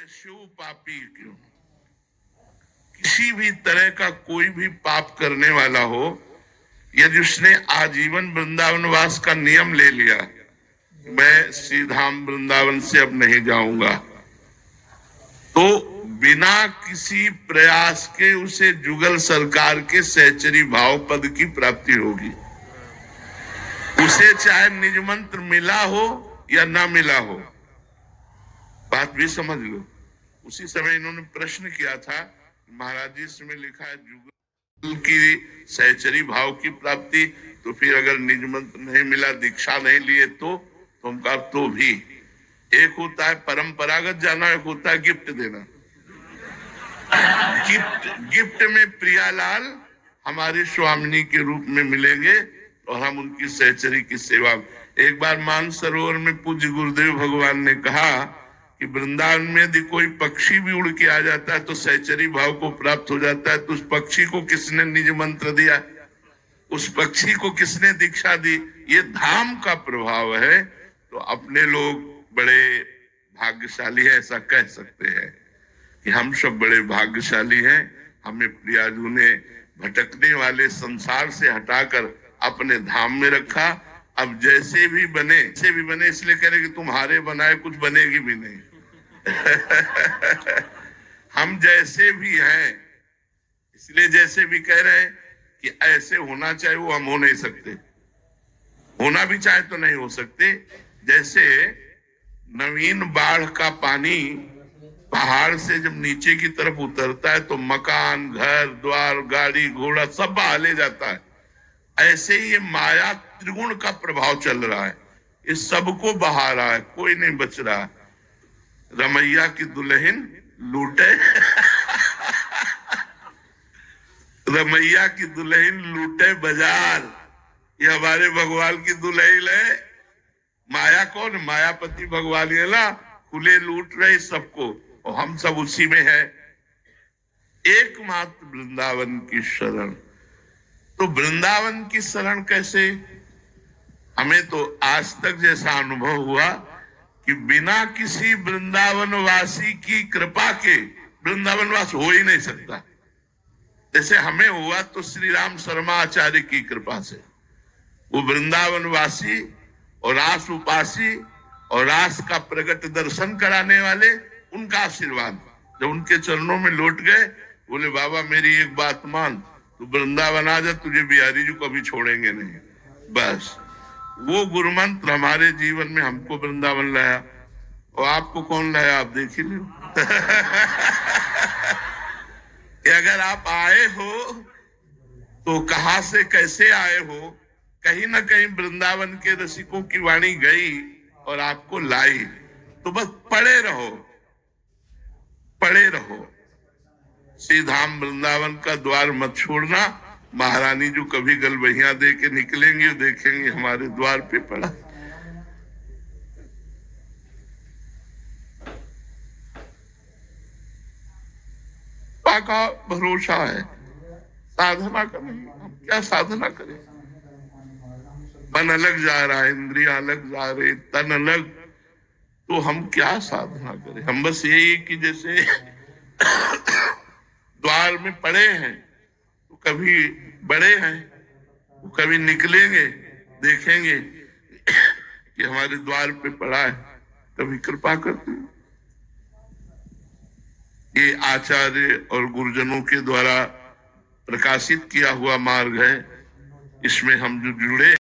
शिव पापी क्यों, किसी भी तरह का कोई भी पाप करने वाला हो, यदि उसने आजीवन वृंदावन वास का नियम ले लिया, मैं श्रीधाम वृंदावन से अब नहीं जाऊंगा, तो बिना किसी प्रयास के उसे जुगल सरकार के सहचरी भाव पद की प्राप्ति होगी। उसे चाहे निज मंत्र मिला हो या ना मिला हो, बात भी समझ लो। उसी समय इन्होंने प्रश्न किया था, महाराज जी इसमें लिखा है जुगल की सहचरी भाव की प्राप्ति, तो फिर अगर निज मंत्र नहीं मिला, दीक्षा नहीं लिए तो हम कहा तो भी एक होता है परंपरागत जाना, एक होता है गिफ्ट देना। गिफ्ट में प्रियालाल हमारे स्वामिनी के रूप में मिलेंगे और हम उनकी सहचरी की सेवा। एक बार मानसरोवर में पूज्य गुरुदेव भगवान ने कहा कि वृंदावन में यदि कोई पक्षी भी उड़ के आ जाता है तो सहचरी भाव को प्राप्त हो जाता है। तो उस पक्षी को किसने निज मंत्र दिया, उस पक्षी को किसने दीक्षा दी? ये धाम का प्रभाव है। तो अपने लोग बड़े भाग्यशाली है, ऐसा कह सकते हैं कि हम सब बड़े भाग्यशाली हैं। हमें प्रियाजू ने भटकने वाले संसार से हटाकर अपने धाम में रखा। अब जैसे भी बने इसलिए कह रहे कि तुम्हारे बनाए कुछ बनेगी भी नहीं। हम जैसे भी हैं इसलिए जैसे भी कह रहे हैं कि ऐसे होना चाहिए, वो हम हो नहीं सकते। होना भी चाहे तो नहीं हो सकते। जैसे नवीन बाढ़ का पानी पहाड़ से जब नीचे की तरफ उतरता है तो मकान, घर द्वार, गाड़ी घोड़ा सब बहा ले जाता है, ऐसे ही ये माया त्रिगुण का प्रभाव चल रहा है, इस सबको बहा रहा है, कोई नहीं बच रहा। रमैया की दुल्हन लूटे रमैया की दुल्हन लूटे बाजार, ये हमारे भगवान की दुल्हन है। माया कौन? मायापति भगवान है ना, खुले लूट रहे सबको और हम सब उसी में है। एकमात्र वृंदावन की शरण। तो वृंदावन की शरण कैसे? हमें तो आज तक जैसा अनुभव हुआ कि बिना किसी वृंदावन वासी की कृपा के वृंदावन वास हो ही नहीं सकता। जैसे हमें हुआ तो श्री राम शर्मा आचार्य की कृपा से, वो वृंदावन वासी और रास उपासी और रास का प्रगट दर्शन कराने वाले, उनका आशीर्वाद जब उनके चरणों में लौट गए, बोले बाबा मेरी एक बात मान, तू वृंदावन आ जा, तुझे बिहारी जी कभी छोड़ेंगे नहीं। बस वो गुरु मंत्र हमारे जीवन में हमको वृंदावन लाया। और आपको कौन लाया? आप देख ही लो। कि अगर आप आए हो तो कहां से कैसे आए हो, कहीं ना कहीं वृंदावन के रसिकों की वाणी गई और आपको लाई। तो बस पड़े रहो, पड़े रहो। श्रीधाम वृंदावन का द्वार मत छोड़ना। महारानी जो कभी गलबहिया दे के निकलेंगे, देखेंगे हमारे द्वार पे पड़ा। का भरोसा है, साधना का नहीं। हम क्या साधना करें? मन अलग जा रहा है, इंद्रियां अलग जा रही, तन अलग, तो हम क्या साधना करें? हम बस यही कि जैसे द्वार में पड़े हैं तो कभी बड़े हैं, वो कभी निकलेंगे, देखेंगे कि हमारे द्वार पे पड़ा है, कभी कृपा करते हैं। ये आचार्य और गुरुजनों के द्वारा प्रकाशित किया हुआ मार्ग है। इसमें हम जो जुड़े